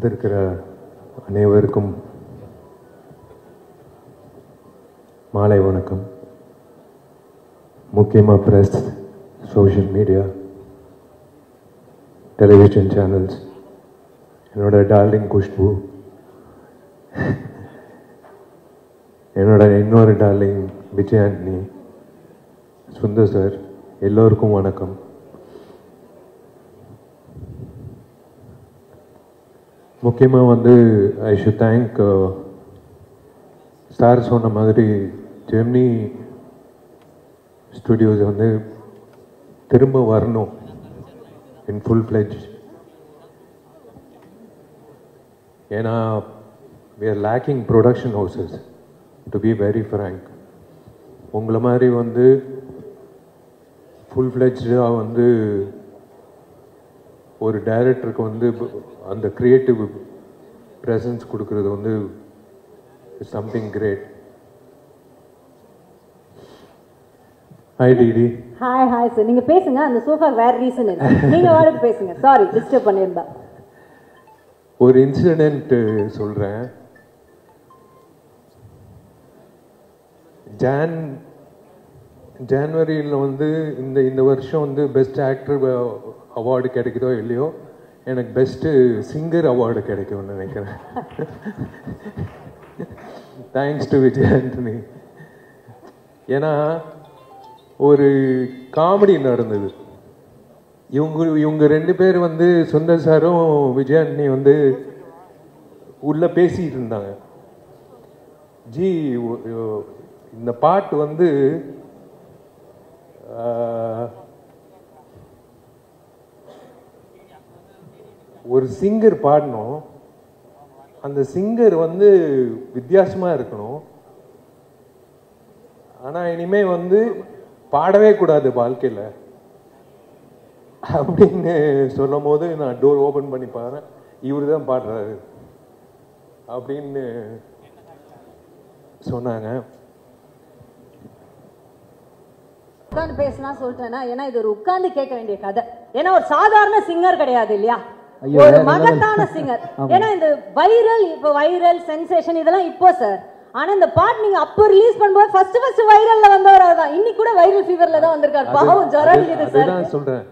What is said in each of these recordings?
வந்திருக்கிற அனைவருக்கும் மாலை வணக்கம். முக்கியமாக press, social media, television channels, என்னோட டார்லிங் குஷ்பு, என்னோட இன்னொரு டார்லிங் விஜய் ஆண்டனி, சுந்தர் சார், எல்லோருக்கும் வணக்கம். முக்கியமாக வந்து ஐ ஷுட் தேங்க் சார் சொன்ன மாதிரி ஜெமினி ஸ்டுடியோஸ் வந்து திரும்ப வரணும் இன் ஃபுல் ஃப்ளெட்ஜ். ஏன்னா we are lacking production houses, to be very frank. உங்களை மாதிரி வந்து ஃபுல் ஃப்ளெட்ஜாக வந்து ஒரு டைரக்டருக்கு வந்து அந்த க்ரியேட்டிவ் ப்ரெசன்ஸ் கொடுக்கறது வந்து something great. Hi DD. Hi hi sir, நீங்கள் பேசுங்க. அந்த சோஃபா வேற ரீசன் இல்லை, நீங்கள் வாடகை பேசுங்க. சாரி டிஸ்டர்ப் பண்ணியிருந்தா. ஒரு இன்சிடென்ட் சொல்கிறேன். ஜான்வரியில் வந்து இந்த வருஷம் வந்து பெஸ்ட் ஆக்டர் அவார்டு கிடைக்குதோ இல்லையோ, எனக்கு பெஸ்ட்டு சிங்கர் அவார்டு கிடைக்கும்னு நினைக்கிறேன். Thanks to Vijay Antony. ஏன்னா ஒரு காமெடி நடந்தது. இவங்க ரெண்டு பேர் வந்து சுந்தர் சாரும் விஜய் ஆண்டனி வந்து உள்ள பேசிட்டு இருந்தாங்க. ஜி இந்த பாட்டு வந்து ஒரு சிங்கர் பாடணும், அந்த சிங்கர் வந்து வித்தியாசமா இருக்கணும், ஆனா இனிமே வந்து பாடவே கூடாது வாழ்க்கையில அப்படின்னு சொல்லும் போது நான் டோர் ஓபன் பண்ணி பாரு, இவரு தான் பாடுறாரு அப்படின்னு சொன்னாங்க. உட்காந்து பேசலாம் சொல்லிட்டேன்னா, ஏன்னா இது ஒரு உட்கார்ந்து கேட்க வேண்டிய கதை. ஏன்னா ஒரு சாதாரண சிங்கர் கிடையாது இல்லையா, ஒரு மகத்தான சிங்கர். ஏன்னா இந்த வைரல், இப்போ வைரல் சென்சேஷன் இதெல்லாம் இப்போ சார். ஆனா இந்த பாட்டு நீங்க அப்போ ரிலீஸ் பண்ணும்போது ஃபர்ஸ்ட் வைரல்ல வந்தவர் தான். இன்னைக்கு கூட வைரல் ஃபீவர்ல தான் வந்திருக்காரு. பாவம் ஜரம் அடிக்குது சார். நான் சொல்றேன்,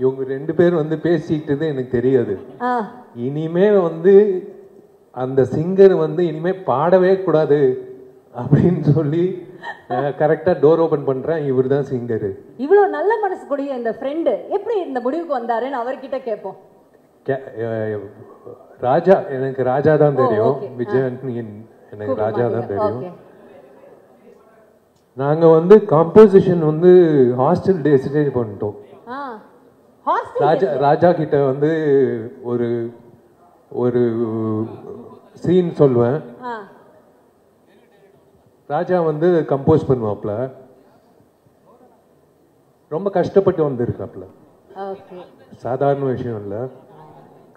இவங்க ரெண்டு பேர் வந்து பேசிக்கிட்டது எனக்கு தெரியாது. இனிமே வந்து அந்த சிங்கர் வந்து இனிமே பாடவே கூடாது அப்படின்னு சொல்லி கரெக்டா டோர் ஓபன் பண்றேன். இவர் தான் சிங்கர். இவ்வளவு நல்ல மனசு கூடிய இந்த ஃப்ரெண்ட் எப்படி இந்த முடிவுக்கு வந்தாருன்னு அவர்கிட்ட கேட்போம். ராஜா, எனக்கு ராஜா தான் தெரியும். விஜய் ஆண்டனி எனக்கு ராஜா தான் தெரியும். நாங்க வந்து காம்போசிஷன் வந்து ஹாஸ்டல் டேஸ்ல பண்ணிட்டோம். ராஜா கிட்ட வந்து ஒரு ஒரு சீன் சொல்லுவேன், ராஜா வந்து கம்போஸ் பண்ணுவாப்ல. ரொம்ப கஷ்டப்பட்டு வந்திருக்காப்ல, சாதாரண விஷயம் இல்லை,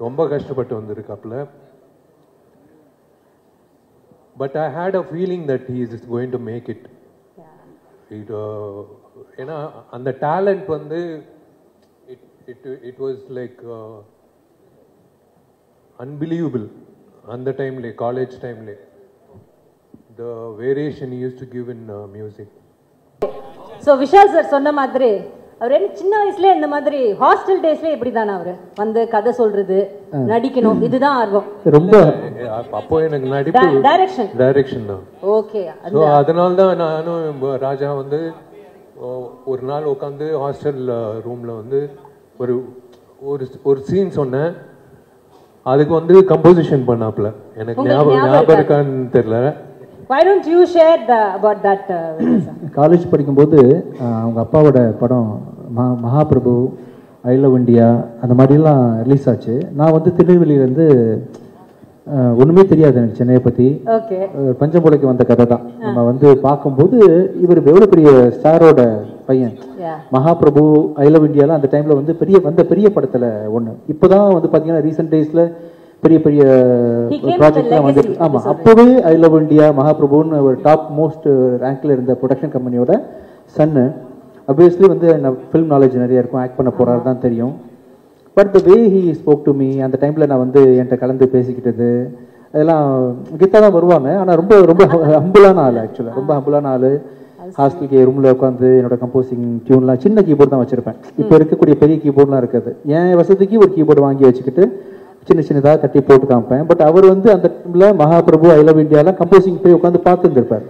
ரொம்ப கஷ்டப்பட்டு வந்திருக்காப்ல. But I hate a feeling that he is going to make it. ஏன்னா அந்த டேலண்ட் வந்து இட் வாஸ் லைக் அன்பிலீவபிள். அந்த டைம்ல, காலேஜ் டைம்ல, the variation he used to give in music. So Vishal sir சொன்ன மாதிரி அவர் சின்ன வயசுல இந்த மாதிரி ஹாஸ்டல் டேஸ்ல இப்படி தானே அவரு வந்து கதை சொல்றது, நடிக்கணும், இதுதான் ஆர்வம் ரொம்ப. அப்போ எனக்கு நடிப்பு டைரக்ஷன் தான். ஓகே, சோ அதனால தான் நானும் ராஜா வந்து ஒரு நாள் உட்காந்து ஹாஸ்டல் ரூம்ல வந்து ஒரு ஒரு சீன் சொன்னேன். அதுக்கு வந்து கம்போசிஷன் பண்ணாப்ல. எனக்கு ஞாபகம் இருக்கான்னு தெரியல. Why don't you share about that? College படிக்கும்போது அவங்க அப்பாவோட படம் மகாபிரபு, ஐ லவ் இண்டியா அந்த மாதிரிலாம் ரிலீஸ் ஆச்சு. நான் வந்து திருநெல்வேலியிலேருந்து ஒன்றுமே தெரியாது எனக்கு சென்னையை பற்றி. பஞ்சம்புலைக்கு வந்த கதை தான். நம்ம வந்து பார்க்கும்போது இவர் எவ்வளோ பெரிய ஸ்டாரோட பையன். மகாபிரபு, ஐ லவ் இண்டியாலாம் அந்த டைமில் வந்து பெரிய படத்தில் ஒன்று. இப்போ தான் வந்து பார்த்தீங்கன்னா ரீசெண்ட் டேஸில் பெரிய பெரிய ப்ராஜெக்ட்லாம் வந்து. ஆமாம், அப்போவே ஐ லவ் இண்டியா, மகாபிரபுன்னு ஒரு டாப் மோஸ்ட் ரேங்க்ல இருந்த ப்ரொடக்ஷன் கம்பெனியோட சன்னு. அப்வியஸ்லி வந்து ஃபிலிம் நாலேஜ் நிறைய இருக்கும், ஆக்ட் பண்ண போறாரு தான் தெரியும். But the way he spoke to me, அந்த டைமில் நான் வந்து என்கிட்ட கலந்து பேசிக்கிட்டது அதெல்லாம் கீதா தான் வருவாங்க. ஆனால் ரொம்ப ரொம்ப ஹம்பிளான ஆள், ஆக்சுவலாக ரொம்ப ஹம்பிளான ஆள். ஹாஸ்டலுக்கு ரூமில் உட்காந்து என்னோட கம்போசிங் டியூன்லாம் சின்ன கீபோர்டு தான் வச்சுருப்பேன். இப்போ இருக்கக்கூடிய பெரிய கீபோர்ட்லாம் இருக்காது. என் வசதிக்கு ஒரு கீபோர்டு வாங்கி வச்சுக்கிட்டு சின்ன சின்னதாக தட்டி போட்டு காமிப்பேன். பட் அவர் வந்து அந்த டைமில் மகாபிரபு, ஐ லவ் இந்தியாலாம் கம்போசிங் போய் உட்காந்து பார்த்துருந்துருப்பார்.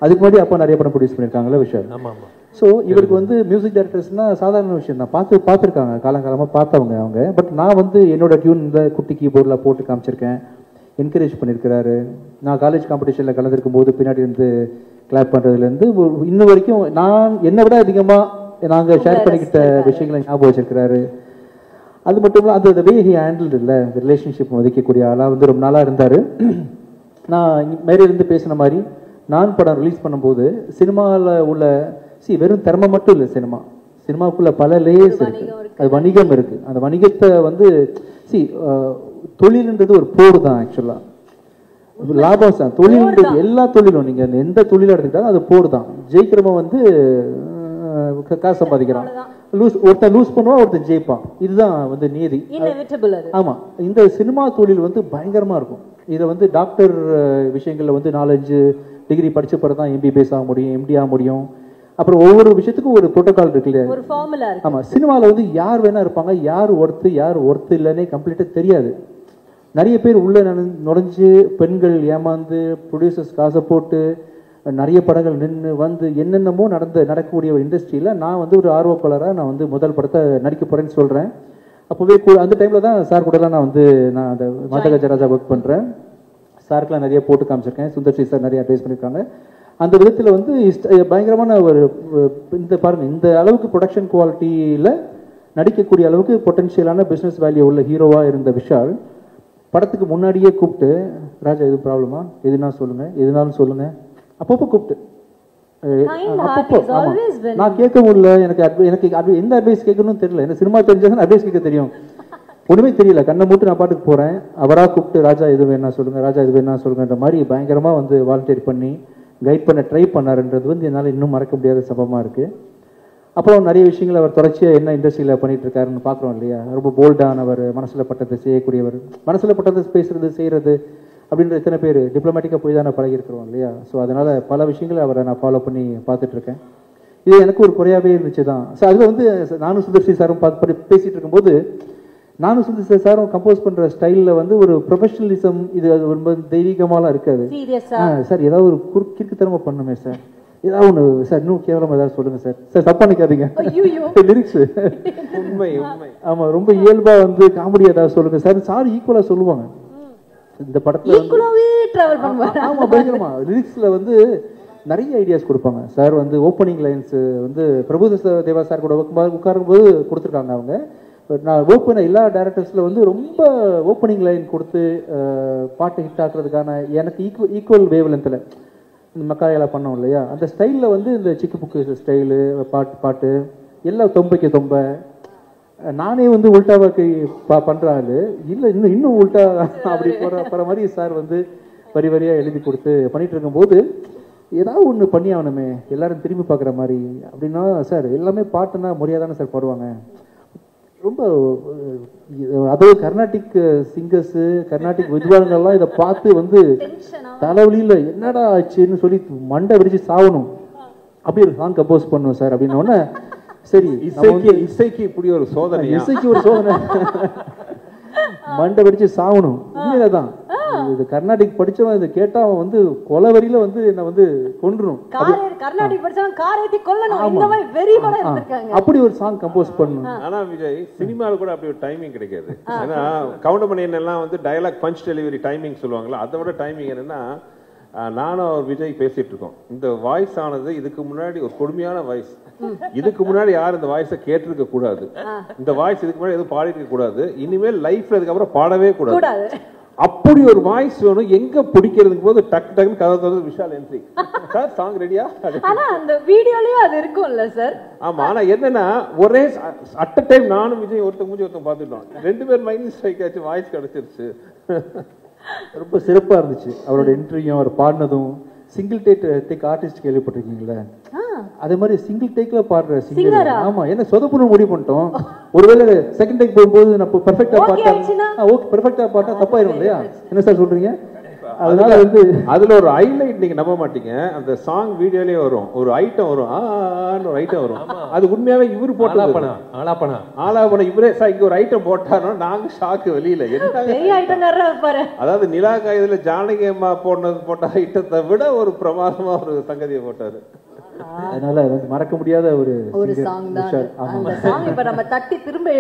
அதுக்கு முன்னாடி அப்போ நிறைய படம் ப்ரொடியூஸ் பண்ணியிருக்காங்களே விஷயம். ஸோ இவருக்கு வந்து மியூசிக் டைரக்டர்ஸ்னால் சாதாரண விஷயம் தான், பார்த்துருக்காங்க, காலங்காலமாக பார்த்தவங்க அவங்க. பட் நான் வந்து என்னோட டியூன் இந்த குட்டி கீபோர்டில் போட்டு காமிச்சிருக்கேன், என்கரேஜ் பண்ணியிருக்கிறாரு. நான் காலேஜ் காம்படிஷனில் கலந்துருக்கும் போது பின்னாடி இருந்து கிளாப் பண்ணுறதுலேருந்து இன்னும் வரைக்கும் நான் என்னை விட அதிகமாக நாங்கள் ஷேர் பண்ணிக்கிட்ட விஷயங்களை ஞாபகம் வச்சிருக்கிறாரு. அது மட்டும் இல்லை, அந்த வே ஹி ஹேண்டில் இல்லை ரிலேஷன்ஷிப் ஒதுக்கக்கூடிய ஆளாக வந்து ரொம்ப நாளாக இருந்தார். நான் மேரியிலேருந்து பேசின மாதிரி நான் படம் ரிலீஸ் பண்ணும்போது சினிமாவில் உள்ள வெறும் திறமை மட்டும் இல்லை, சினிமாவுக்குள்ள பல லேயர்ஸ் இருக்கு, அது வணிகம் இருக்கு. அந்த வணிகத்தை வந்து தொழில்ன்றது ஒரு போர் தான். ஆக்சுவலா லாபம் தான் தொழில்ன்றது, எல்லா தொழிலும் நீங்க எந்த தொழில எடுத்துக்கிட்டாலும் அது போர் தான். ஜெயிக்கிறவன் வந்து காசு சம்பாதிக்கிறான், ஒருத்தன் லூஸ் பண்ணுவான், ஒருத்தன் ஜெயிப்பான். இதுதான் வந்து நீதி. ஆமா, இந்த சினிமா தொழில் வந்து பயங்கரமா இருக்கும். இதை வந்து டாக்டர் விஷயங்கள்ல வந்து 4-5 டிகிரி படிச்ச பிறகு தான் MBBS ஆக முடியும், MD ஆக முடியும். அப்புறம் ஒவ்வொரு விஷயத்துக்கும் ஒரு புரோட்டோகால் இருக்கு இல்லையா, ஒரு ஃபார்முலா இருக்கு. ஆமா, சினிமாவில் வந்து யார் வேணா இருப்பாங்க, யார் ஒர்த்து இல்லைன்னே கம்ப்ளீட்டா தெரியாது. நிறைய பேர் உள்ள நுழைஞ்சு பெண்கள் ஏமாந்து ப்ரொடியூசர்ஸ் காசை போட்டு நிறைய படங்கள் நின்று வந்து என்னென்னமோ நடக்கக்கூடிய ஒரு இண்டஸ்ட்ரியில் நான் வந்து ஒரு ஆர்வப்பாளராக நான் வந்து முதல் படத்தை நடிக்க போகிறேன்னு சொல்கிறேன். அப்போவே அந்த டைமில் தான் சார் கூடலாம் நான் அந்த மாதகஜராஜா ஒர்க் பண்ணுறேன். சாருக்கெலாம் நிறைய போட்டு காமிச்சிருக்கேன், சுந்தர் சி சார் நிறைய அட்வைஸ் பண்ணியிருக்காங்க. அந்த விதத்தில் வந்து பயங்கரமான ஒரு இந்த பாருங்கள், இந்த அளவுக்கு ப்ரொடக்ஷன் குவாலிட்டியில் நடிக்கக்கூடிய அளவுக்கு பொட்டன்ஷியலான பிஸ்னஸ் வேல்யூ உள்ள ஹீரோவாக இருந்த விஷால் படத்துக்கு முன்னாடியே கூப்பிட்டு, ராஜா எது ப்ராப்ளமா, எதுனாலும் சொல்லுங்க அப்பப்போ கூப்பிட்டு நான் கேட்க முடியல, எனக்கு எந்த அட்வைஸ் கேட்கணும்னு தெரியல, எனக்கு சினிமா தெரிஞ்சா அட்வைஸ் கேட்க தெரியும், ஒண்ணுமே தெரியல, கண்ணை மூட்டு நான் பாட்டுக்கு போறேன். அவராக கூப்பிட்டு ராஜா எது வேணா சொல்லுங்க, ராஜா எது வேணா சொல்லுங்கன்ற மாதிரி பயங்கரமா வந்து வாலண்டியர் பண்ணி கைட் பண்ண ட்ரை பண்ணாருன்றது வந்து என்னால் இன்னும் மறக்க முடியாத சம்பவமா இருக்கு. அப்புறம் நிறைய விஷயங்கள் அவர் தொடர்ச்சியாக என்ன இண்டஸ்ட்ரியில் பண்ணிட்டு இருக்காருன்னு பார்க்குறோம் இல்லையா. ரொம்ப போல்டானவர், மனசில் பட்டதை செய்யக்கூடியவர், மனசில் பட்டதை பேசுறது செய்கிறது அப்படின்ற எத்தனை பேர் டிப்ளமேட்டிக்காக போய் தான் நான் பழகிருக்கிறோம் இல்லையா. ஸோ அதனால் பல விஷயங்களை அவரை நான் ஃபாலோ பண்ணி பார்த்துட்டு இருக்கேன். இது எனக்கு ஒரு குறையாகவே இருந்துச்சு தான். ஸோ அதில் வந்து நானும் சுந்தர்சி சாரும் பேசிகிட்டு இருக்கும்போது நானும் சுந்தர்சி சாரும் கம்போஸ் பண்ணுற ஸ்டைலில் வந்து ஒரு ப்ரொஃபஷனலிசம், இது அது ரொம்ப தெய்வீகமாலாம் இருக்காது. சார் ஏதாவது ஒரு கிறுக்குத்தனமா பண்ணுமே சார், ஏதாவது ஒன்று சார், இன்னும் கேவலமாக ஏதாவது சொல்லுங்க சார், சார் தப்பா நினைக்காதீங்க, லிரிக்ஸ் உண்மை ஆமாம் ரொம்ப இயல்பாக வந்து காமெடி ஏதாவது சொல்லுங்க சார். சார் ஈக்குவலாக சொல்லுவாங்க. இந்த படத்துல ஆமா பயங்கரமா லிரிக்ஸ்ல வந்து நிறைய ஐடியாஸ் கொடுப்பாங்க சார். வந்து ஓப்பனிங் லைன்ஸ் வந்து பிரபு தேவா சார் கூட உட்காரும் போது கொடுத்துருக்காங்க அவங்க. நான் ஒர்க் பண்ண எல்லா டைரக்டர்ஸ்ல வந்து ரொம்ப ஓப்பனிங் லைன் கொடுத்து பாட்டு ஹிட் ஆக்குறதுக்கான எனக்கு ஈக்குவல் வேவ் லென்த்தில் இந்த மக்காயெல்லாம் பண்ணோம் இல்லையா, அந்த ஸ்டைலில் வந்து இந்த சிக்கு புக்கு ஸ்டைலு பாட்டு எல்லாம் தொம்பைக்கு தொம்ப நானே வந்து உல்டாவாக்கு பண்ணுறாரு இல்லை, இன்னும் உல்டா அப்படி போகிற மாதிரி சார் வந்து வரி வரியாக எழுதி கொடுத்து பண்ணிட்டு இருக்கும்போது ஏதாவது ஒன்று பண்ணி ஆகணுமே எல்லாரும் திரும்பி பார்க்குற மாதிரி அப்படின்னா, சார் எல்லாமே பாட்டுன்னா முறையாதானே சார் பாடுவாங்க. ரொம்ப அதாவது கர்நாடிக் சிங்கர்ஸு கர்நாடிக் வித்வான்கள்லாம் இதை பார்த்து வந்து தலைவலியில் என்னடா ஆச்சுன்னு சொல்லி மண்டை விரிச்சு சாகணும், அப்படி ஒரு சாங் கம்போஸ் பண்ணுவோம் சார் அப்படின்னோடனே சரி இசைக்கு இப்படி ஒரு சோதனை, இசைக்கு ஒரு சோதனை மண்டை வெடிச்சு சாகணும். உண்மையிலதான் இது கர்நாடிக் படிச்சவன் இதை கேட்டா அவன் வந்து கொலை வரியில வந்து என்ன வந்து கொன்றுணும். அப்படி ஒரு சாங் கம்போஸ் பண்ணணும். ஆனா விஜய் சினிமாவில் கூட அப்படி ஒரு டைமிங் கிடைக்காது. ஏன்னா கவுண்டமணி எல்லாம் வந்து டயலாக் பஞ்ச் டெலிவரி டைமிங் சொல்லுவாங்களா, அதை விட டைமிங் என்னன்னா நானும் அவர் விஜய் பேசிட்டு இருக்கோம். இந்த வாய்ஸ் ஆனது இதுக்கு முன்னாடி ஒரு கொடுமையான வாய்ஸ், இதுக்கு முன்னாடி யாரும் இந்த வாய்ஸை கேட்டிருக்க கூடாது, இந்த வாய்ஸ் இதுக்கு முன்னாடி எதுவும் பாடிருக்க கூடாது, இனிமேல் லைஃப்ல இதுக்கப்புறம் பாடவே கூடாது, அப்படி ஒரு வாய்ஸ் வேணும். எங்க பிடிக்கிறதுக்கு போது டக் டக்குன்னு கதை தந்து விஷால் என்ட்ரி சார் சாங் ரெடியா. ஆனா அந்த வீடியோலயும் அது இருக்கும்ல சார். ஆமா, ஆனா என்னன்னா ஒரே அட் அ டைம் நானும் விஜய் ஒருத்தங்க மூஞ்சி ஒருத்தங்க பார்த்துட்டோம், 2 பேர் மைண்ட் ஸ்ட்ரைக் ஆச்சு, வாய்ஸ் கிடைச்சிருச்சு. ரொம்ப சிறப்பா இருந்துச்சு அவரோட என்ட்ரியும் அவர் பாடினதும். சிங்கிள் டேக் ஆர்டிஸ்ட் கேள்விப்பட்டிருக்கீங்களா? அதே மாதிரி சிங்கிள் டேக்ல பாடுற Singer-ஆ? சிங்கர். ஆமா, என்ன சொதப்புன்னு முடிவு பண்ணிட்டோம். ஒருவேளை செகண்ட் டேக் போகும்போது நான் பெர்ஃபெக்ட்டா ஆயிடுச்சுன்னா? பாட்டா ஓகே பெர்ஃபெக்ட்டா பாட்டா தப்பாயிரும் இல்லையா? என்ன சார் சொல்றீங்க? அதனால வந்து அதுல ஒரு ஹைலைட் நீங்க நம்ப மாட்டீங்க, அந்த சாங் வீடியோலயே வரும் ஒரு ஐட்டம் வரும், ஒரு ஐட்டம் வரும். அது உண்மையாவே இவரு போட்டது. ஆலாபனா இவரே சார் இங்க ஒரு ஐட்டம் போட்டாரோ நாங்க ஷாக்கு வெளியில. என்ன பெரிய ஐட்டம்காரரா இருப்பாரு. அதாவது நிலா காயதுல ஜானகி அம்மா போட்ட ஐட்டத்தை விட ஒரு பிரமாதமா ஒரு சங்கதியை போட்டாரு. அதனால வந்து மறக்க முடியாத ஒரு சாங் தான். அந்த சாங் இப்ப நம்ம தட்டி திரும்ப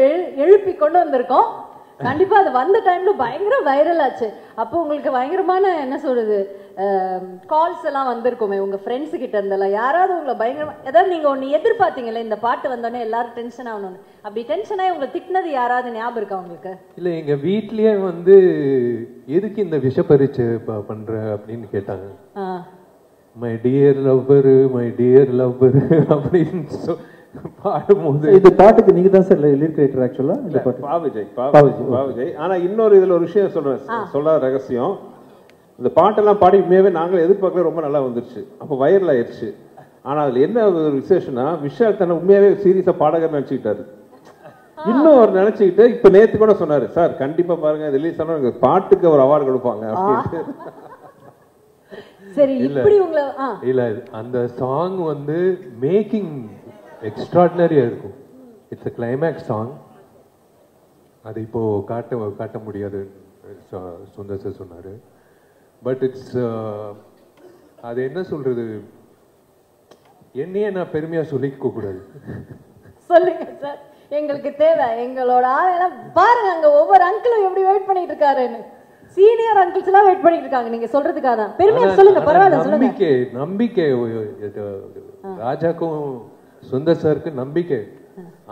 எழுப்பி கொண்டு வந்திருக்கோம். கண்டிப்பா அது வந்த டைம்ல பயங்கர வைரல் ஆச்சு. அப்போ உங்களுக்கு பயங்கரமான என்ன சொல்றது கால்ஸ் எல்லாம் வந்திருக்குமே உங்க ஃப்ரெண்ட்ஸ் கிட்ட இருந்தெல்லாம். யாராவது உங்களை பயங்கரமா ஏதாவது நீங்க ஒண்ணு எதிர்பார்த்தீங்கல்ல, இந்த பாட்டு வந்தோடனே எல்லாரும் டென்ஷன் ஆகணும்னு, அப்படி டென்ஷன் ஆகி உங்களை திட்டினது யாராவது ஞாபகம் இருக்கா உங்களுக்கு? இல்ல எங்க வீட்லயே வந்து எதுக்கு இந்த விஷ பரீட்சை பண்ற அப்படின்னு கேட்டாங்க. மை டியர் லவ்வர் அப்படின்னு பாடும்போது இந்த பாட்டுக்கு நீங்க தான் சார் லிரிக் ரைட்டர் ஆக்சுவலா? இந்த பாட்டு பாவிஜய். ஆனா இன்னொரு இதுல ஒரு விஷயம் சொல்லாத ரகசியம், இந்த பாட்டெல்லாம் பாடி உண்மையாவே நாங்களும் எதிர்பார்க்கல, ரொம்ப நல்லா வந்துருச்சு. அப்போ வைரல் ஆயிடுச்சு. ஆனா அதுல என்ன ஒரு விசேஷம்னா, விஷால் தன்னை உண்மையாவே சீரியஸா பாடகர் நினைச்சுக்கிட்டாரு. இன்னும் அவர் நினைச்சுக்கிட்டு இப்ப நேத்து கூட சொன்னாரு, சார் கண்டிப்பா பாருங்க ரிலீஸ் ஆனா பாட்டுக்கு ஒரு அவார்டு கொடுப்பாங்க அப்படின்னு. சரி, இப்படி உங்களை இல்ல அந்த சாங் வந்து மேக்கிங் எக்ஸ்ட்ராடினரியா இருக்கும். It's a climax song. அது இப்போ காட்ட முடியாது சுந்தர் சார் சொன்னாரு. பட் இட்ஸ் அது என்ன சொல்றது, என்னையே நான் பெருமையா சொல்லிக்க கூடாது. சொல்லுங்க சார், எங்களுக்கு தேவை. எங்களோட ஆளெல்லாம் பாருங்க, அங்க ஒவ்வொரு அங்கிளும் எப்படி வெயிட் பண்ணிட்டு இருக்காருன்னு. சீனியர் அங்கிள்ஸ் எல்லாம் வெயிட் பண்ணிட்டு இருக்காங்க நீங்க சொல்றதுக்காக தான். பெருமையா சொல்லுங்க, பரவாயில்ல சொல்லுங்க. நம்பிக்கை ராஜாக்கும் சுந்தர் சாருக்கு நம்பிக்கை.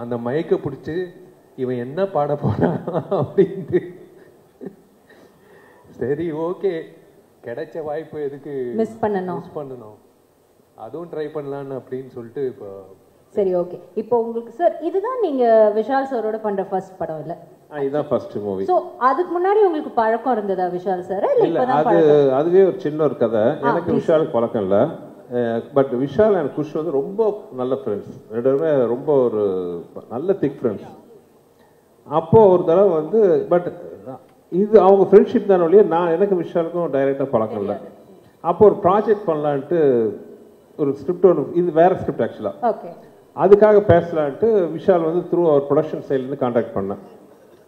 அந்த மயக்க பிடிச்சு இவன் என்ன பாட போறான் அப்படின்ட்டு. சரி ஓகே, கிடைச்ச வாய்ப்பு எதுக்கு மிஸ் பண்ணணும், அதுவும் ட்ரை பண்ணலான்னு அப்படின்னு சொல்லிட்டு இப்போ. சரி ஓகே, இப்போ உங்களுக்கு சார் இதுதான் நீங்க விஷால் சாரோட பண்ற ஃபர்ஸ்ட் படம் இல்ல? இதுதான் ஃபர்ஸ்ட் மூவி. சோ அதுக்கு முன்னாடி உங்களுக்கு பழக்கம் இருந்ததா விஷால் சார்? இல்ல அதுவே ஒரு சின்ன ஒரு கதை. எனக்கு விஷாலுக்கு பழக்கம் இல்ல. பட் விஷால் அண்ட் குஷ் வந்து ரொம்ப நல்ல ஃப்ரெண்ட்ஸ், ரெண்டு பேருமே ரொம்ப ஒரு நல்ல திக் ஃப்ரெண்ட்ஸ். அப்போ ஒரு தடவை வந்து பட் இது அவங்க ஃப்ரெண்ட்ஷிப் தானே ஒழிய எனக்கு விஷாலுக்கும் டைரக்டா பழக்கம் இல்லை. அப்போ ஒரு ப்ராஜெக்ட் பண்ணலான்ட்டு ஒரு ஸ்கிரிப்ட் ஒன்று, இது வேற ஸ்கிரிப்ட் ஆக்சுவலா, அதுக்காக பேசலான்ட்டு விஷால் வந்து த்ரூ அவர் ப்ரொடக்ஷன் சைட்லேருந்து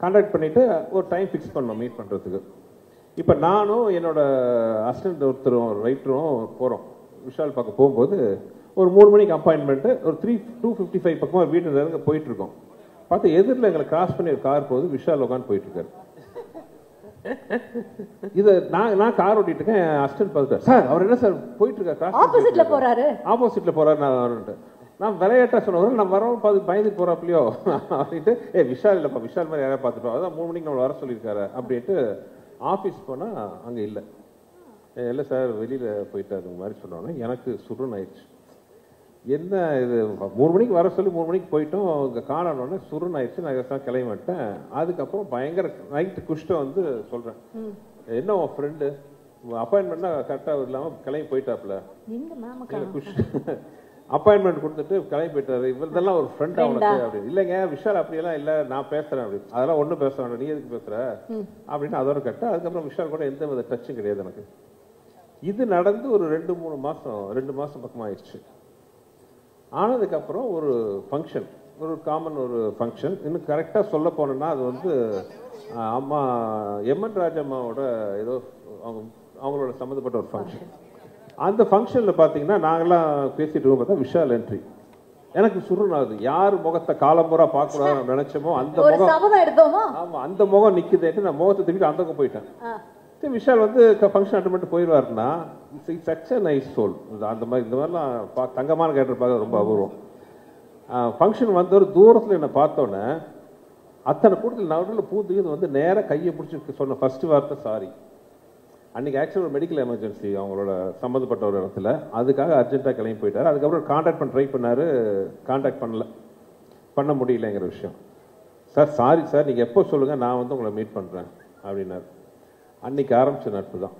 கான்டாக்ட் பண்ணிட்டு ஒரு டைம் ஃபிக்ஸ் பண்ணோம் மீட் பண்ணுறதுக்கு. இப்போ நானும் என்னோட அசிஸ்டன்ட் ஒருத்தரும் ரைட்டரும் போகிறோம் விஷால் பார்க்க. போகும்போது ஒரு 3 மணிக்கு அப்பாயின்மெண்ட்டு, ஒரு 2:55 பக்கமாக வீட்டு நெருங்க போயிட்டு இருக்கோம். பார்த்து எதிரில் எங்களை கிராஸ் பண்ணி ஒரு கார் போகுது, விஷால் உட்காந்து போயிட்டு இருக்காரு. இதை நான் கார் ஓட்டிட்டு இருக்கேன், அசிஸ்டன்ட் பார்த்துட்டார், சார் அவர் என்ன சார் போயிட்டு இருக்காரு, ஆப்போசிட்ல போறாரு. நான் விளையாட்டா சொன்னவர், நான் வரவும் பார்த்து பயந்துட்டு போறாப்லையோ அப்படின்ட்டு, விஷால் இல்லப்பா, விஷால் மாதிரி யாராவது பார்த்துட்டோம், அதான் 3 மணிக்கு நம்மளை வர சொல்லியிருக்காரு அப்படின்ட்டு ஆஃபீஸ் போனா அங்கே இல்லை சார் வெளியில போயிட்டாரு மாதிரி சொன்னோன்னே எனக்கு சுருன்னு ஆயிடுச்சு. என்ன இது 3 மணிக்கு வர சொல்லி 3 மணிக்கு போயிட்டோம், இங்கே காணணுன்னே சுருன்னு ஆயிடுச்சு. நான் கிளம்பி மாட்டேன். அதுக்கப்புறம் பயங்கர நைட்டு குஷ்டம் வந்து சொல்றேன், என்ன உன் ஃப்ரெண்டு அப்பாயின்மெண்ட்னா கரெக்டாக இல்லாமல் கிளம்பி போயிட்டாப்ல, குஷ் அப்பாயின்மெண்ட் கொடுத்துட்டு கிளம்பி போயிட்டாரு, இவர்தெல்லாம் ஒரு ஃப்ரெண்ட் அவனுக்கு அப்படின்னு. இல்லைங்க விஷால் அப்படியெல்லாம் இல்லை, நான் பேசுறேன் அப்படின்னு. அதெல்லாம் ஒன்றும் பேச வேண்டாம், நீ எதுக்கு பேசுற அப்படின்னு அதோட கட்ட. அதுக்கப்புறம் விஷால் கூட எந்த வித டச்சும் கிடையாது எனக்கு. இது நடந்து ஒரு 2 மாசம் பக்கமாக ஆயிடுச்சு. ஆனதுக்கப்புறம் ஒரு ஃபங்க்ஷன், ஒரு காமன் ஒரு ஃபங்க்ஷன், இன்னும் கரெக்டாக சொல்ல போனோம்னா அது வந்து அம்மா எம்என் ராஜம்மாவோட ஏதோ அவங்களோட சம்மந்தப்பட்ட ஒரு ஃபங்க்ஷன். அந்த ஃபங்க்ஷனில் பார்த்தீங்கன்னா நாங்கள்லாம் பேசிட்டு இருக்கோம், பார்த்தா விஷால் என்ட்ரி. எனக்கு சுருணாது, யார் முகத்தை காலம்பூரா பார்க்கக்கூடாதுன்னு நினைச்சோமோ அந்த முகம், ஆமாம் அந்த முகம் நிற்குதுன்ட்டு நான் முகத்தை திருப்பி அந்த பக்கம் போயிட்டேன். சரி விஷால் வந்து ஃபங்க்ஷன் அட்டன் பண்ணிட்டு போயிடுவாருன்னா it's such a nice soul. அந்த மாதிரிலாம் தங்கமான கேரக்டர் பார்க்க ரொம்ப அபூர்வம். ஃபங்க்ஷன் வந்து ஒரு தூரத்தில் என்னை பார்த்தோன்னே அத்தனை கூட்டத்தில் நடுவில் பூத்துக்கு வந்து நேராக கையை பிடிச்சி சொன்ன ஃபர்ஸ்ட் வார்த்தை சாரி. அன்றைக்கி ஆக்சுவலாக ஒரு மெடிக்கல் எமர்ஜென்சி அவங்களோட சம்மந்தப்பட்ட ஒரு இடத்துல, அதுக்காக அர்ஜென்ட்டாக கிளம்பி போயிட்டார். அதுக்கப்புறம் கான்டாக்ட் பண்ண ட்ரை பண்ணார், கான்டாக்ட் பண்ண முடியலைங்கிற விஷயம். சார் சாரி சார், நீங்கள் எப்போ சொல்லுங்கள், நான் வந்து உங்களை மீட் பண்ணுறேன் அப்படின்னாரு. அன்னைக்கு ஆரம்பித்த நட்பு தான்,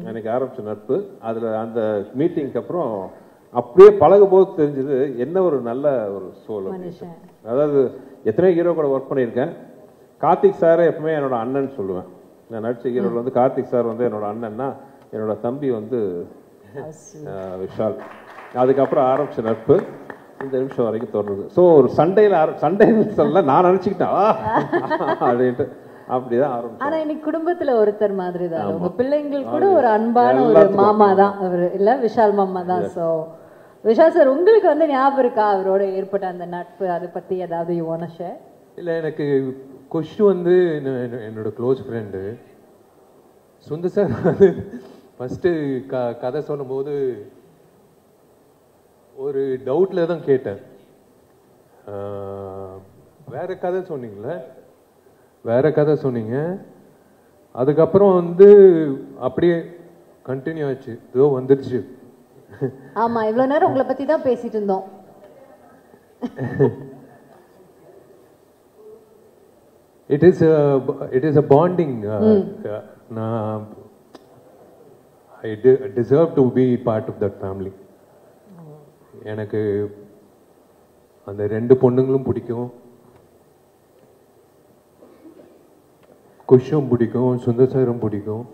அன்னைக்கு ஆரம்பித்த நட்பு. அதில் அந்த மீட்டிங்க்கு அப்புறம் அப்படியே பழகும் போது தெரிஞ்சது என்ன ஒரு நல்ல ஒரு சோல். அதாவது எத்தனையோ ஹீரோ கூட ஒர்க் பண்ணியிருக்கேன். கார்த்திக் சாரை எப்பவுமே என்னோட அண்ணன் சொல்லுவேன். நான் நடிச்ச ஹீரோவில் வந்து கார்த்திக் சார் வந்து என்னோட அண்ணன்னா, என்னோட தம்பி வந்து விஷால். அதுக்கப்புறம் ஆரம்பிச்ச நட்பு இந்த நிமிஷம் வரைக்கும் தொடருது. ஸோ ஒரு சண்டைன்னு சொல்ல நான் நினச்சிக்கிட்டேன் அப்படின்ட்டு அப்படிதான் ஆரம்பிச்சேன். ஆனா இன்னைக்கு குடும்பத்துல ஒருத்தர் மாதிரி தான். உங்க பிள்ளைங்களுக்கு கூட ஒரு அன்பான ஒரு மாமா தான் அவரு, இல்ல விஷால் மாமா தான். ஸோ விஷால் சார், உங்களுக்கு வந்து ஞாபகம் இருக்கா அவரோட ஏற்பட்ட அந்த நட்பு? அதை பத்தி ஏதாவது யூ வாண்ட் டு ஷேர்? இல்லை, எனக்கு குஷ் வந்து என்னோட க்ளோஸ் ஃப்ரெண்டு. சுந்தர் சார் வந்து ஃபஸ்ட்டு கதை சொல்லும்போது ஒரு டவுட்டில் தான் கேட்டேன். வேற கதை சொன்னீங்களே, வேற கதை சொன்னீங்க. அதுக்கப்புறம் வந்து அப்படியே கண்டினியூ ஆச்சு, ஏதோ வந்துருச்சு. ஆமா, இவ்வளவு நேரம் உங்களை பத்தி தான் பேசிட்டு இருந்தோம். It is a bonding. I deserve to be part of that family. எனக்கு அந்த ரெண்டு பொண்ணுங்களும் பிடிக்கும், குஷும் பிடிக்கும், சுந்தர் சாரும் பிடிக்கும்.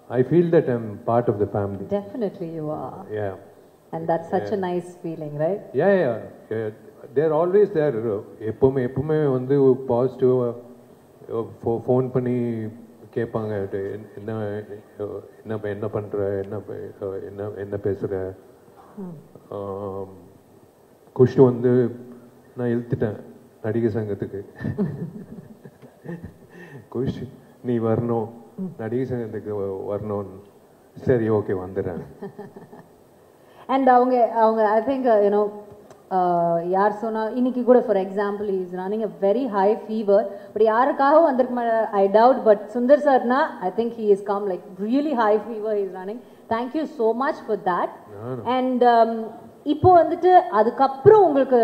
I feel that I'm part of the family. Definitely you are. Yeah. And that's such a nice feeling, right? Yeah. They're always there. எப்பவுமே வந்து பாசிட்டிவா ஃபோன் பண்ணி கேட்பாங்க, என்ன பண்ற, என்ன பேசுற. குஷ் வந்து நான் இழுத்துட்டேன் நடிகர் சங்கத்துக்கு. குஷ் நீ வரணும், நடிகர் சங்கத்துக்கு வரணும். சரி, ஓகே, வந்துடுறேன். அண்ட் அவங்க ஐ திங்க் யூனோ யார் சொன்னா இன்னைக்கு கூட for example is running a very high fever. But யாருக்காகவும் வந்திருக்க ஐ டவுட். பட் சுந்தர் சார்னா I think he is come like really high fever is running. Thank you so much for that. And இப்போ வந்துட்டு அதுக்கப்புறம் உங்களுக்கு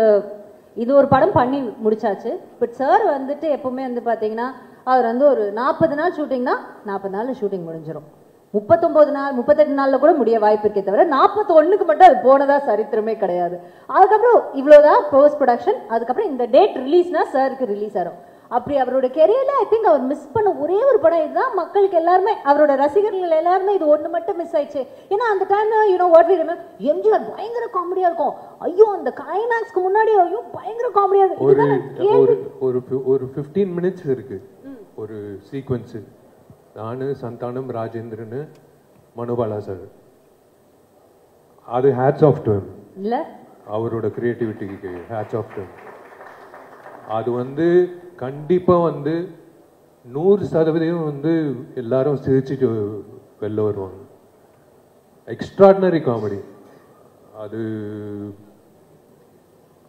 இது ஒரு படம் பண்ணி முடிச்சாச்சு. பட் சார் வந்துட்டு எப்பவுமே வந்து பார்த்தீங்கன்னா அவர் வந்து ஒரு 40 நாள் ஷூட்டிங்னா 40 நாள் ஷூட்டிங் முடிஞ்சிடும். 39 நாள் 38 நாள்ல கூட முடிய வாய்ப்பு இருக்கே தவிர 41க்கு மட்டும் அது போனதா சரித்திரமே கிடையாது. அதுக்கப்புறம் இவ்வளவுதான் போஸ்ட் ப்ரொடக்ஷன். அதுக்கப்புறம் இந்த டேட் ரிலீஸ்னா சாருக்கு ரிலீஸ் ஆகும். அப்படி அவரோட கெரியர்ல ஐ திங்க் அவர் மிஸ் பண்ண ஒரே ஒரு படம் இதுதான். மக்களுக்கு எல்லாருமே, அவரோட ரசிகர்கள் எல்லாருமே இது ஒண்ணு மட்டும் மிஸ் ஆயிடுச்சு. ஏன்னா அந்த டைம்ல you know what we remember, MGR பயங்கர காமெடியா இருக்கும். ஐயோ அந்த கிளைமேக்ஸ்க்கு முன்னாடி ஐயோ பயங்கர காமெடியா இருக்கும். ஒரு 15 மினிட்ஸ் இருக்கு ஒரு சீக்வன்ஸ். நானு, சந்தானம், ராஜேந்திரன், மனோபாலா சார். அது ஹேட்ஸ் ஆஃப் டு ஹிம். இல்ல அவரோட கிரியேட்டிவிட்டிக்கு ஹேட்ஸ் ஆஃப் டு ஹிம். அது வந்து கண்டிப்பா வந்து 100% வந்து எல்லாரும் சிரிச்சுட்டு வெளில வருவாங்க. Extraordinary comedy. அது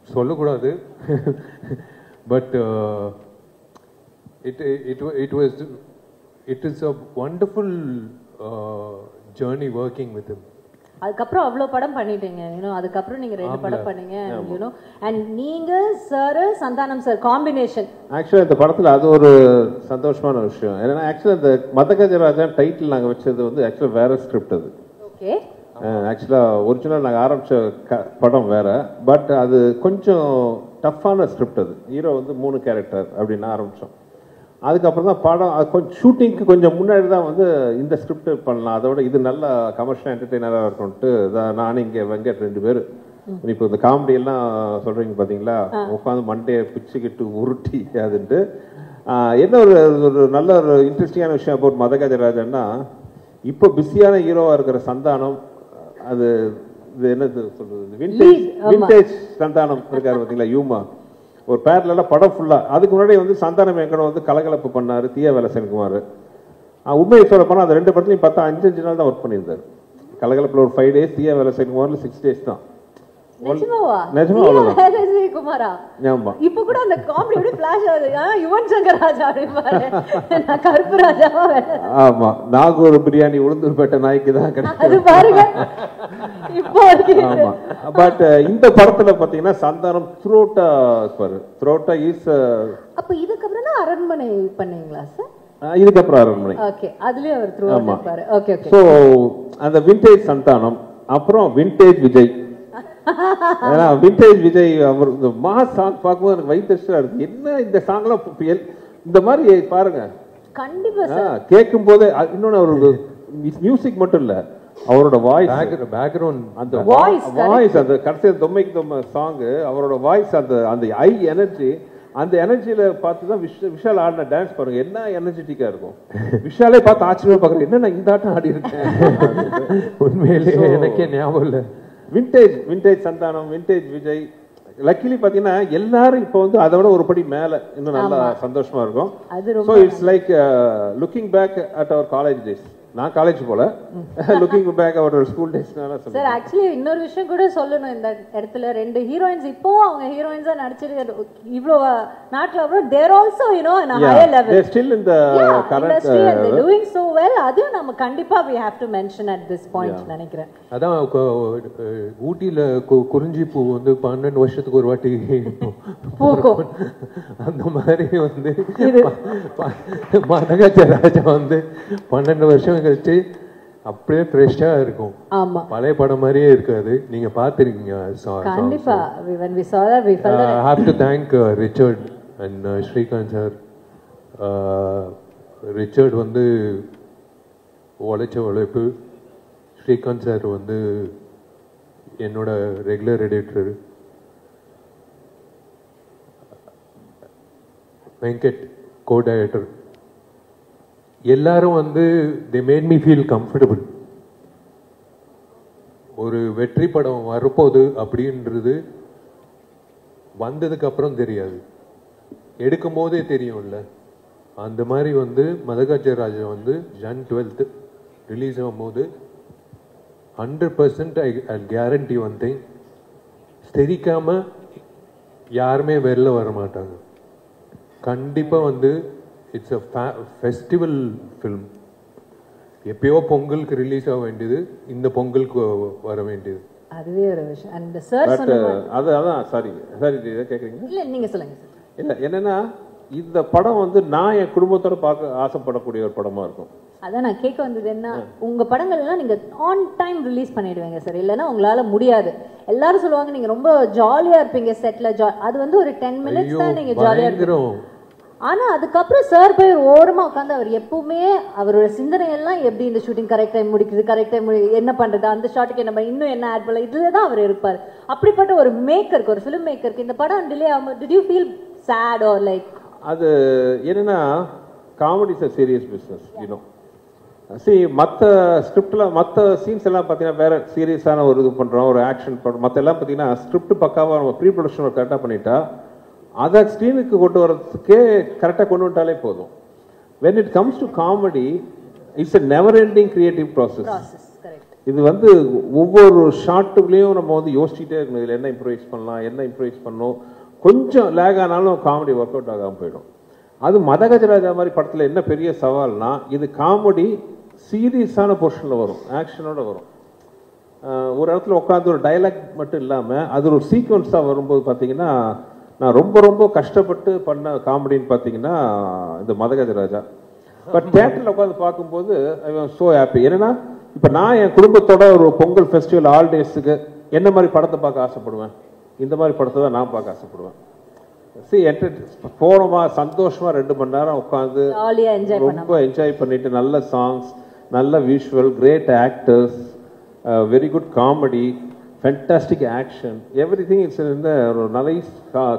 சொல்லக்கூடாது. But it is a wonderful journey working with him. அதுக்கப்புறம் அவ்வளோ படம் பண்ணிட்டீங்க. அதுக்கப்புறம் நீங்க 2 படம் பண்ணீங்க. அண்ட் நீங்க சார், சந்தானம் சார் காம்பினேஷன். ஆக்சுவலா இந்த படத்துல அது ஒரு சந்தோஷமான விஷயம். ஏன்னா ஆக்சுவலா இந்த மதகஜராஜா டைட்டில் நாங்க வச்சது வந்து ஆக்சுவலா வேற ஸ்கிரிப்ட். அது ஓகே. ஆக்சுவலா ஒரிஜினல் நாங்க ஆரம்பிச்ச படம் வேற. பட் அது கொஞ்சம் டஃப்பான ஸ்கிரிப்ட். அது ஹீரோ வந்து 3 கேரக்டர் அப்படின்னு ஆரம்பிச்சோம். அதுக்கப்புறம் தான் படம் கொஞ்சம் ஷூட்டிங்க்கு கொஞ்சம் முன்னாடி தான் வந்து இந்த ஸ்கிரிப்ட் பண்ணலாம், அதோட இது நல்ல கமர்ஷியல் என்டர்டெய்னராக இருக்கும்ட்டு நானும் இங்கே வெங்கட் 2 பேர் இப்போ இந்த காமெடி எல்லாம் சொல்றீங்க பார்த்தீங்களா, உட்காந்து மண்டையை பிச்சுக்கிட்டு உருட்டி அதுன்ட்டு. என்ன ஒரு நல்ல ஒரு இன்ட்ரெஸ்டிங்கான விஷயம் அபவுட் மதகஜராஜன்னா, இப்போ பிஸியான ஹீரோவாக இருக்கிற சந்தானம், அது இது என்ன சொல்றது, விண்டேஜ் சந்தானம் இருக்காரு பார்த்தீங்களா, யூமா ஒரு பேரலா படம் ஃபுல்லா. அதுக்கு முன்னாடி வந்து சந்தானம் எங்கட வந்து கலகலப்பு பண்ணாரு தீய வேலை சென்குமார். உண்மையை சொல்ல போனா அந்த 2 படத்துலையும் பார்த்தா 5 நாள் தான் ஒர்க் பண்ணியிருந்தாரு. கலகலப்புல ஒரு 5 டேஸ், தீய வேலை சென்குமார்ல 6 டேஸ் தான். இப்ப கூட அந்த காமெடி அப்படியே ஃபிளாஷ் ஆகுது. யுவன் சங்கர் ராஜா அப்படிம்பாரு, நான் கருப்பு ராஜாவா. ஆமா, நாகூர் பிரியாணி உளுந்தூர்பேட்டை நாய்க்கு தான் கிடைக்கும் அது பாருங்க இப்போ. ஆமா, பட் இந்த படத்துல பாத்தீங்கன்னா சந்தானம் த்ரோட்டா இருப்பாரு. த்ரோட்டா இஸ். அப்ப இதுக்கப்புறம் தான் அரண்மனை பண்ணீங்களா சார்? இதுக்கப்புறம் அரண்மனை. ஓகே, அதுலயே அவர் த்ரோட்டா இருப்பாரு. Okay okay. சோ அந்த விண்டேஜ் சந்தானம் அப்புறம் விண்டேஜ் விஜய். ஏன்னா விண்டேஜ் விஜய் அவர் இந்த மாஸ் சாங் பார்க்கும்போது எனக்கு வயிற்றுச்சலா இருக்கு. என்ன இந்த சாங்லாம் இந்த மாதிரி பாருங்க. கண்டிப்பா கேட்கும் போது இன்னொன்னு அவரோட மியூசிக் மட்டும் இல்ல, அவரோட வாய்ஸ், பேக்ரவுண்ட், அந்த வாய்ஸ், அந்த கடைசி தொம்மைக்கு தொம்மை சாங், அவரோட வாய்ஸ், அந்த ஐ எனர்ஜி, அந்த எனர்ஜியில பார்த்து தான் விஷால் ஆடின டான்ஸ் பாருங்க, என்ன எனர்ஜெட்டிக்கா இருக்கும். விஷாலே பார்த்து ஆச்சரியமா பாக்குறேன், என்ன நான் இந்த ஆட்டம் ஆடி இருக்கேன். உண்மையிலேயே எனக்கே ஞாபகம் இல்லை. Vintage Santhanam, vintage Vijay. Luckily பாத்தீங்கன்னா எல்லாரும் இப்போ வந்து அதை விட ஒரு படி மேல இன்னும் நல்லா சந்தோஷமா இருக்கும். So it's like looking back at our college days. நான் காலேஜ் போல, looking back our school days. Sir actually இன்னொரு விஷயம் கூட சொல்லணும் இந்த இடத்துல. 2 ஹீரோயின்ஸ் இப்போ அவங்க ஹீரோயின்ஸா நடிச்சிருக்க இவ்ளோ நாட்ல அப்புறம் there also you know in a higher level, they still in the current industry and they doing so well. அது நம்ம கண்டிப்பா we have to mention at this point நினைக்கிறேன். அதான் ஊட்டியில குறிஞ்சி பூ வந்து 12 வருஷத்துக்கு ஒரு வாட்டி பூக்கும். அந்த மாதிரி வந்து மதகஜ ராஜா வந்து 12 வருஷம் கழிச்சு அப்படியே ஃப்ரெஷ்ஷா இருக்கும். ஆமா, பழைய படம் மாதிரியே இருக்காது. நீங்க பாத்திருக்கீங்க கண்டிப்பா. when we saw that we felt that I have to thank Richard and Srikanth sir. Richard வந்து உழைச்ச உழைப்பு, ஸ்ரீகாந்த் சார் வந்து என்னோட regular editor, Venkat co director, எல்லாரும் வந்து they made me feel comfortable. ஒரு வெற்றி படம் வரப்போகுது அப்படின்றது வந்ததுக்கு அப்புறம் தெரியாது, எடுக்கும் போதே தெரியும்ல. அந்த மாதிரி வந்து மதகஜ ராஜா வந்து ஜன் 12th ரிலீஸ் ஆகும்போது 100% ஐ கேரண்டி ஒன் திங், தெரிக்காம யாருமே வெளில வர மாட்டாங்க. கண்டிப்பா வந்து இட்ஸ் அ ஃபெஸ்டிவல் ஃபில்ம். எப்பயோ பொங்கலுக்கு ரிலீஸ் ஆக வேண்டியது இந்த பொங்கலுக்கு வர வேண்டியது. அதுவே ஒரு விஷயம். அந்த சார் சொன்னாங்க அதான் சாரி இதை கேக்குறீங்க. இல்ல நீங்க சொல்லுங்க. இல்ல என்னன்னா இந்த படம் வந்து நான் என் குடும்பத்தோட பார்க்க ஆசைப்படக்கூடிய ஒரு படமா இருக்கும். அதான் நான் கேட்க வந்தது என்ன, உங்க படங்கள் எல்லாம் நீங்க ஆன் டைம் ரிலீஸ் பண்ணிடுவீங்க சார், இல்லைன்னா உங்களால முடியாது. எல்லாரும் சொல்லுவாங்க நீங்க ரொம்ப ஜாலியா இருப்பீங்க செட்ல, அது வந்து ஒரு 10 minutes தான் நீங்க ஜாலியா இருப்பீங்க. ஆனா அதுக்கப்புறம் சார் போய் ஒரு ஓரமா உட்காந்து அவர் எப்பவுமே அவரோட சிந்தனை எல்லாம் எப்படி இந்த ஷூட்டிங் கரெக்ட் டைம் முடிக்குது, கரெக்ட் டைம் என்ன பண்றது, அந்த ஷாட்டுக்கு நம்ம இன்னும் என்ன ஆட் பண்ணலாம், இதுலதான் அவர் இருப்பார். அப்படிப்பட்ட ஒரு மேக்கருக்கு, ஒரு ஃபிலிம் மேக்கருக்கு இந்த படம் டிலே ஆகும், did you feel sad or like? அது என்னன்னா comedy is a serious business, you know. மற்ற ஸ்கிரிப்ட்ல மற்ற சீன்ஸ் எல்லாம் பார்த்தீங்கன்னா வேற சீரியஸான ஒரு இது பண்றோம், ஒரு ஆக்ஷன் பண்றோம். மற்ற எல்லாம் பார்த்தீங்கன்னா ஸ்கிரிப்ட் பக்காவா நம்ம ப்ரீ ப்ரொடக்ஷன் கரெக்டாக பண்ணிட்டா அதை ஸ்க்ரீனுக்கு கொண்டு வரதுக்கே கரெக்டாக கொண்டு வந்துட்டாலே போதும். when it comes to comedy it's a never ending creative process. இது வந்து ஒவ்வொரு ஷாட்டுக்குள்ளேயும் நம்ம வந்து யோசிச்சுட்டே இருக்கணும், இதில் என்ன இம்ப்ரூவைஸ் பண்ணலாம், என்ன இம்ப்ரூவைஸ் பண்ணணும். கொஞ்சம் லேக் ஆனாலும் காமெடி ஒர்க் அவுட் ஆகாமல் போயிடும். அது மதகஜராஜா மாதிரி படத்தில் என்ன பெரிய சவால்னா, இது காமெடி சீரியஸான போர்ஷனில் வரும், ஆக்ஷனோட வரும். ஒரு இடத்துல உட்காந்து ஒரு டைலாக் மட்டும் இல்லாமல் அது ஒரு சீக்வன்ஸாக வரும்போது பார்த்தீங்கன்னா, நான் ரொம்ப ரொம்ப கஷ்டப்பட்டு பண்ண காமெடின்னு பார்த்தீங்கன்னா இந்த மதகஜராஜா. பட் தியேட்டரில் உட்காந்து பார்க்கும்போது ஐ வாஸ் சோ ஹாப்பி. என்னன்னா இப்போ நான் என் குடும்பத்தோட ஒரு பொங்கல் ஃபெஸ்டிவல் ஹாலிடேஸுக்கு என்ன மாதிரி படத்தை பார்க்க ஆசைப்படுவேன், இந்த மாதிரி படத்தை தான் நான் பார்க்க ஆசைப்படுவேன். போனோமா சந்தோஷமா 2 மணி நேரம் உட்காந்து ரொம்ப என்ஜாய் பண்ணிட்டு, நல்ல சாங்ஸ், நல்ல visual, great actors, very good comedy, fantastic action, everything it's இந்த ஒரு நைஸ்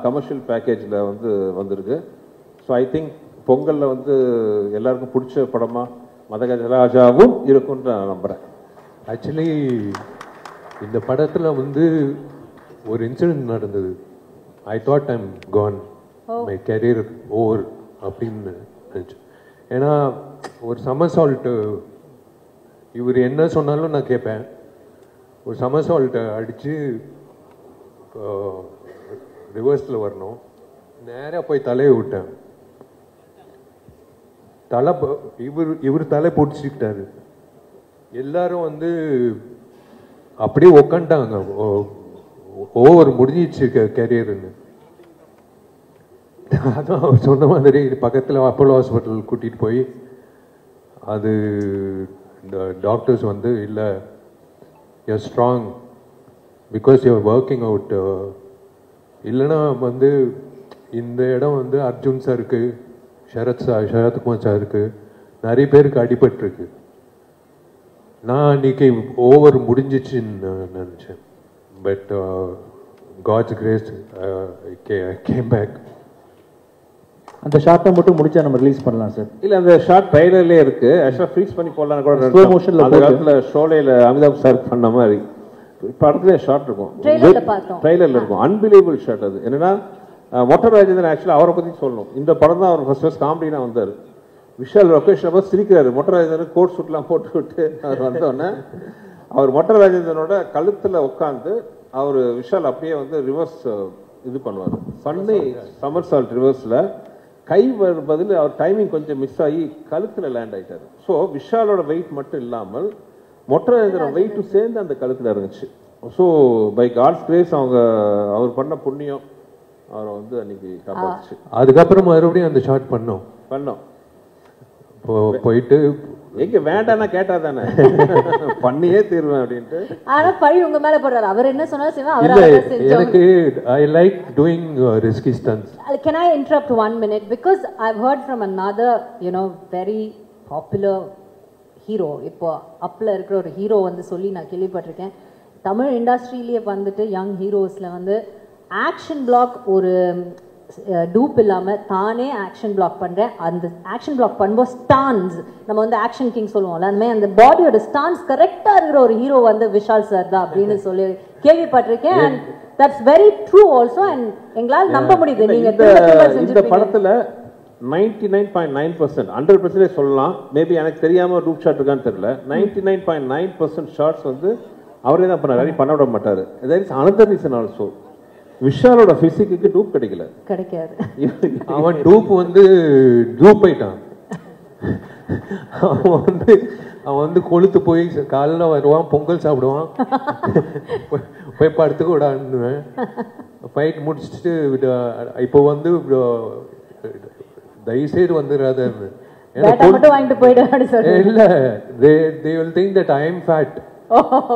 கமர்ஷியல் பேக்கேஜில் வந்து வந்திருக்கு. ஸோ ஐ திங்க் பொங்கலில் வந்து எல்லாருக்கும் பிடிச்ச படமா மதகஜராஜாவும் இருக்கும்னு நான் நம்புகிறேன். ஆக்சுவலி இந்த படத்தில் வந்து ஒரு இன்சிடென்ட் நடந்தது. I thought I'm gone, my career over அப்படின்னு நினச்சி. ஏன்னா ஒரு சமர்சால்ட்டு இவர் என்ன சொன்னாலும் நான் கேட்பேன். ஒரு சமர்சால்ட்டை அடித்து ரிவர்ஸில் வரணும், நேராக போய் தலையை விட்டேன். இவர் தலை பிடிச்சிக்கிட்டாரு. எல்லாரும் வந்து அப்படியே உக்காண்டாங்க, ஓவர் முடிஞ்சிச்சு கேரியர்னு. அதான் அவர் சொன்ன மாதிரி பக்கத்தில் அப்போலோ ஹாஸ்பிட்டல் கூட்டிகிட்டு போய் அது இந்த டாக்டர்ஸ் வந்து இல்லை you're strong because you're working out. இல்லைன்னா வந்து இந்த இடம் வந்து அர்ஜுன் சாருக்கு, சரத்குமார் சாருக்கு நிறைய பேருக்கு அடிபட்டிருக்கு. நான் அன்றைக்கி ஓவர் முடிஞ்சிச்சுன்னு நினச்சேன். But God's grace I came back. அந்த ஷார்ட்டை மட்டும் முடிச்சா நம்ம ரிலீஸ் பண்ணலாம் சார். இல்லை, அந்த ஷார்ட் ட்ரைலர்லேயே இருக்கு. ஆக்சுவலாக ஃப்ரீஸ் பண்ணி போடலான்னு கூட ஸ்லோ மோஷனில் அந்த காலத்தில் ஷோலையில் அமிதாப் சார் பண்ண மாதிரி படத்துலேயே ஷார்ட் இருக்கும், ட்ரைலரில் இருக்கும். அன்பிலீவபிள் ஷார்ட் அது. என்னன்னா மொட்டை ராஜேந்திரன் ஆக்சுவலாக அவரை பற்றி சொல்லணும். இந்த படம் தான் அவர் ஃபர்ஸ்ட் காமெடினா வந்தார். விஷால் லொக்கேஷன் போது சிரிக்கிறாரு. மொட்டை ராஜேந்திரன் கோட் சூட்லாம் போட்டு விட்டு அவர் வந்தோடனே அவர் மொட்டை ராஜேந்திரனோட கழுத்தில் உட்காந்து அவர் விஷால் அப்படியே வந்து ரிவர்ஸ் இது பண்ணுவார். பண்ணி சமர் சால்ட் ரிவர்ஸில் கை பதில் அவர் டைமிங் கொஞ்சம் மிஸ் ஆகி கழுத்தில் லேண்ட் ஆகிட்டார். ஸோ விஷாலோட வெயிட் மட்டும் இல்லாமல் மொட்டை ராஜேந்திரன் வெயிட்டும் சேர்ந்து அந்த கழுத்தில் இருந்துச்சு. ஸோ பை காட்ஸ் கிரேஸ் அவர் பண்ண புண்ணியம் அவரை வந்து அன்னைக்கு காப்பாற்றுச்சு. அதுக்கப்புறம் மறுபடியும் அந்த ஷார்ட் பண்ணோம் போயிட்டு எங்க வேண்டாம்னா கேட்டா தானே பண்ணியே தீர்வேன் அப்படின்ட்டு. ஆனா பழி உங்க மேல போடுறாரு. அவர் என்ன சொன்னாலும் செய்வேன். அவர் எனக்கு I like doing risky stunts. Can I interrupt 1 minute because I've heard from another very popular hero. இப்போ அப்ல இருக்கிற ஒரு ஹீரோ வந்து சொல்லி நான் கேள்விப்பட்டிருக்கேன். தமிழ் இண்டஸ்ட்ரியிலேயே வந்துட்டு யங் ஹீரோஸ்ல வந்து ஆக்ஷன் பிளாக் ஒரு டூப் இல்லாமல் தானே ஆக்ஷன் பிளாக் பண்ணுறேன். அந்த ஆக்ஷன் பிளாக் பண்ணும்போது ஸ்டான்ஸ் நம்ம வந்து ஆக்ஷன் கிங் சொல்லுவோம்ல, அந்த மாதிரி அந்த பாடியோட ஸ்டான்ஸ் கரெக்டாக இருக்கிற ஒரு ஹீரோ வந்து விஷால் சார் தான் அப்படின்னு சொல்லி கேள்விப்பட்டிருக்கேன். And that's very true also. And எங்களால் நம்ப முடியுது. நீங்கள் இந்த படத்தில் 99.9% 100% சொல்லலாம். மேபி எனக்கு தெரியாமல் ரூப் ஷாட் இருக்கான்னு தெரியல. 99.9% ஷார்ட்ஸ் வந்து அவரே தான் பண்ணார். பண்ண விட மாட்டார். There is another reason also. விஷாலோட பிசிக்கு டூப் கிடைக்காது. அவன் டூப் வந்து டூப் ஆயிட்டான். அவன் வந்து கொளுத்து போய் காலைல வருவான், பொங்கல் சாப்பிடுவான், போய் படுத்துக்க விடான்னுவேன். ஃபைட் முடிச்சுட்டு இப்போ வந்து தயவுசெய்து வந்துடாத இல்ல, they will think that I am fat.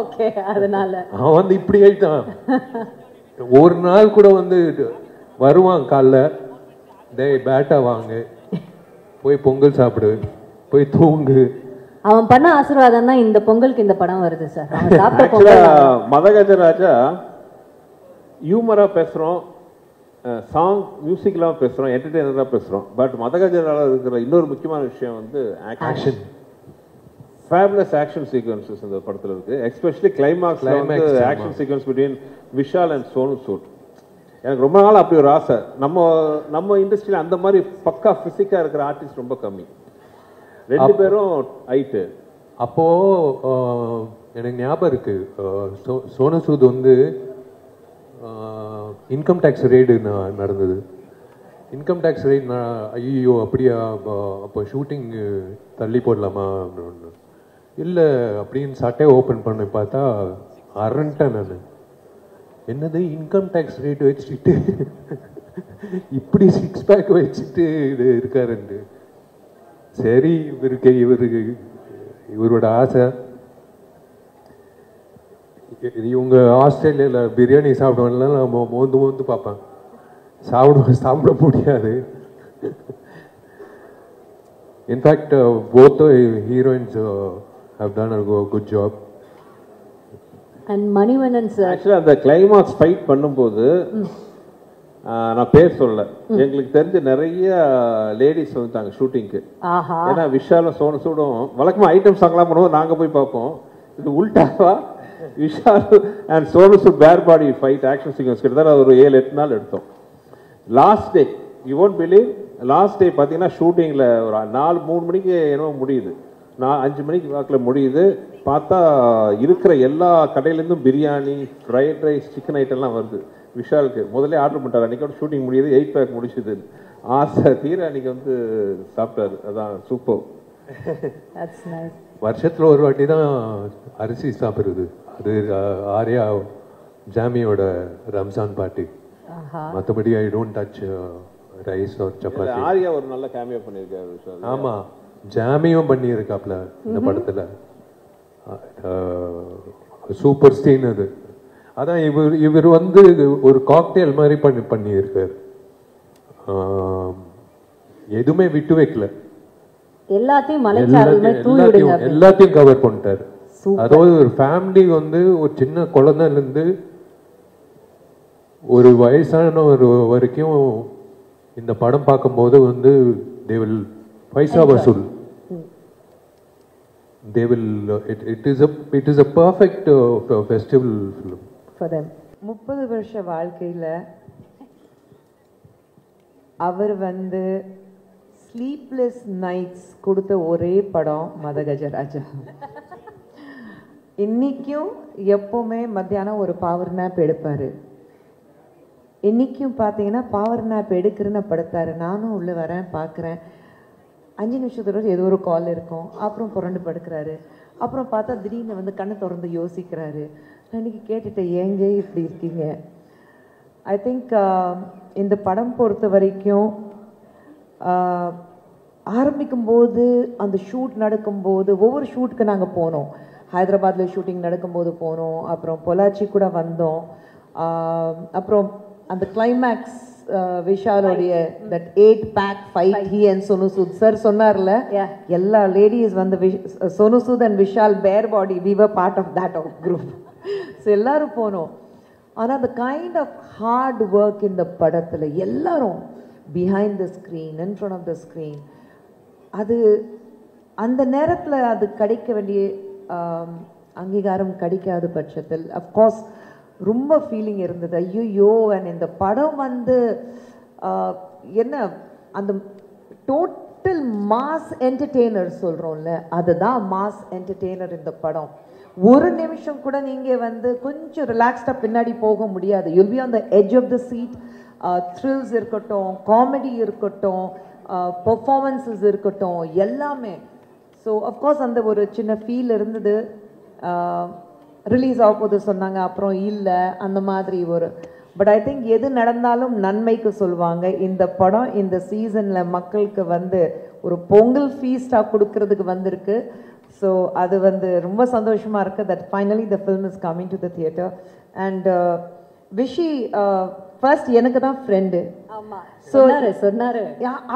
Okay, அதனால அவன் வந்து இப்படி ஆயிட்டான். ஒரு நாள் கூட வந்து வருவான் காலைல, டேய் பேட்டா வாங்க, போய் பொங்கல் சாப்பிடு, போய் தூங்கு. அவன் பண்ண ஆசீர்வாதம் தான் இந்த பொங்கலுக்கு இந்த படம் வருது சார். மதகஜராஜா ஹியூமரா பேசுறோம், சாங் மியூசிக்லாம் பேசுறோம், என்டர்டெய்னரா பேசுறோம். பட் மதகஜரால இருக்கிற இன்னொரு முக்கியமான விஷயம் வந்து ஆக்ஷன். ஃபேபுலஸ் ஆக்ஷன் சீக்வன்சஸ் இந்த படத்தில் இருக்கு. எஸ்பெஷலி கிளைமாக்ஸ்ல வந்து action sequence between Vishal and Sonu Sood. எனக்கு ரொம்ப நாள் அப்படி ஒரு ஆசை. நம்ம இண்டஸ்ட்ரியில் அந்த மாதிரி பக்கா பிசிக்கா இருக்கிற ஆர்டிஸ்ட் ரொம்ப கம்மி. ரெண்டு பேரும் ஹைட்டு. அப்போ எனக்கு ஞாபகம் இருக்கு, சோனு சூத் வந்து இன்கம் டேக்ஸ் ரெய்டு நடந்தது. இன்கம் டேக்ஸ் ரெய்ட் ஐயோ அப்படியா, அப்போ ஷூட்டிங் தள்ளி போடலாமா அப்படின்னு. இல்லை அப்படின்னு சட்டையை ஓப்பன் பண்ணி பார்த்தா அரண்டேன் நான். என்னது இன்கம் டேக்ஸ் ரேட் வச்சுட்டு இப்படி 6 பேக் வச்சுட்டு இருக்காருண்டு. சரி, இவரோட ஆசை. இவங்க ஆஸ்திரேலியாவில் பிரியாணி சாப்பிடுவாங்கலாம், நம்ம மோந்து பார்ப்பேன். சாப்பிட முடியாது. In fact both the heroines have done a good job. And Manivannan sir, actually அந்த கிளைமாக்ஸ் ஃபைட் பண்ணும்போது நான் பேர் சொல்ல, எங்களுக்கு தெரிஞ்ச நிறைய லேடிஸ் வந்துட்டாங்க ஷூட்டிங்க்கு. ஏன்னா விஷாலும் சோனு சூடும் வழக்கமாக ஐட்டம் சாங்லாம் பண்ணுவோம், நாங்கள் போய் பார்ப்போம். இது உல்டாவா விஷால் அண்ட் சோனு சூட் பேர் பாடி ஃபைட் ஆக்ஷன் சீக்வன்ஸ் கிட்டத்தட்ட ஒரு 7-8 நாள் எடுத்தோம். Last day you won't believe, last day பார்த்தீங்கன்னா ஷூட்டிங்கில் ஒரு 3 மணிக்கு என்னவோ முடியுது, 5 மணிக்கு வாக்கில் முடியுது. பார்த்தா இருக்கிற எல்லா கடையிலேருந்தும் பிரியாணி, ஃப்ரைட் ரைஸ், சிக்கன் ஐட்டம்லாம் வருது. விஷாலுக்கு முதல்ல ஆர்டர் பண்ணிட்டார். அன்றைக்கோட ஷூட்டிங் முடியுது, 8 பேக் முடிச்சுது. ஆசை தீர அன்றைக்கி வந்து சாப்பிட்டாரு. அதான் சூப்பர். வருஷத்தில் ஒரு வாட்டி தான் அரிசி சாப்பிடுறது. அது ஆர்யா ஜாமியோட ரம்ஜான் பார்ட்டி. மற்றபடி I don't touch rice or chapati. Arya ஒரு நல்ல கேமியோ பண்ணியிருக்காரு. ஆமாம், ஜாமியும் பண்ணியிருக்காப்ல இந்த படத்தில். சூப்பர் சீன் அது. அதான் இவர் வந்து ஒரு காக்டெயில் மாதிரி பண்ணியிருக்காரு. எதுவுமே விட்டு வைக்கல, எல்லாத்தையும் கவர் பண்ணிட்டாரு. அதாவது ஒரு ஃபேமிலி வந்து ஒரு சின்ன குழந்தைல இருந்து ஒரு வயசான ஒரு வரைக்கும் இந்த படம் பார்க்கும்போது வந்து they will பைசா வசூல். They will it is a perfect festival film for them. 30 வருஷ வாழ்க்கையில அவர் வந்து ஸ்லீப்லெஸ் நைட்ஸ் கொடுத்த ஒரே படம் மதகஜராஜா. இன்னைக்கும் எப்பவுமே மத்தியானம் ஒரு பவர் நேப் எடுப்பாரு. இன்னைக்கும் பார்த்தீங்கன்னா பவர் நேப் எடுக்கிறேன்னு படுத்தாரு. நானும் உள்ள வரேன், பார்க்குறேன், 5 நிமிஷத்தோட ஏதோ ஒரு கால் இருக்கும், அப்புறம் புரண்டு படுக்கிறாரு. அப்புறம் பார்த்தா திடீர்னு வந்து கண்ணை திறந்து யோசிக்கிறாரு. நான் இன்னைக்கு கேட்டுட்டேன், ஏங்க இப்படி இருக்கீங்க? ஐ திங்க் இந்த படம் பொறுத்த வரைக்கும் ஆரம்பிக்கும்போது அந்த ஷூட் நடக்கும்போது ஒவ்வொரு ஷூட்டுக்கு நாங்கள் போனோம். ஹைதராபாத்தில் ஷூட்டிங் நடக்கும்போது போனோம், அப்புறம் பொள்ளாச்சி கூட வந்தோம். அப்புறம் அந்த கிளைமேக்ஸ் விஷாலோடைய that 8 pack fight he and Sonu Sood sir சொன்னார்ல, எல்லா லேடிஸ் வந்து சோனு சூத் அண்ட் விஷால் பேர் பாடி, we were part of that group. So எல்லாரும் போனோம். ஆனால் அந்த கைண்ட் ஆஃப் ஹார்ட் ஒர்க் இந்த படத்தில் எல்லாரும் behind the screen, in front of the screen, அது அந்த நேரத்தில் அது கிடைக்க வேண்டிய அங்கீகாரம் கிடைக்காத பட்சத்தில் அஃப்கோர்ஸ் ரொம்ப ஃபீலிங் இருந்தது. ஐயோ, அண்ட் இந்த படம் வந்து என்ன அந்த டோட்டல் மாஸ் என்டர்டெய்னர் சொல்கிறோம்ல, அதுதான் மாஸ் என்டர்டெய்னர் இந்த படம். ஒரு நிமிஷம் கூட நீங்கள் வந்து கொஞ்சம் ரிலாக்ஸ்டாக பின்னாடி போக முடியாது. You'll be on the edge of the seat. Thrills இருக்கட்டும், காமெடி இருக்கட்டும், பெர்ஃபார்மன்ஸஸ் இருக்கட்டும், எல்லாமே. ஸோ அஃப்கோர்ஸ் அந்த ஒரு சின்ன ஃபீல் இருந்தது. ரிலீஸ் ஆகும்போது சொன்னாங்க, அப்புறம் இல்லை, அந்த மாதிரி ஒரு. பட் ஐ திங்க் எது நடந்தாலும் நன்மைக்கு சொல்லுவாங்க. இந்த படம் இந்த சீசனில் மக்களுக்கு வந்து ஒரு பொங்கல் ஃபீஸ்டாக கொடுக்கறதுக்கு வந்திருக்கு. ஸோ அது வந்து ரொம்ப சந்தோஷமாக இருக்குது that finally the film is coming to the theatre. And Vichy first எனக்கு தான் ஃப்ரெண்டு. சொன்னாரு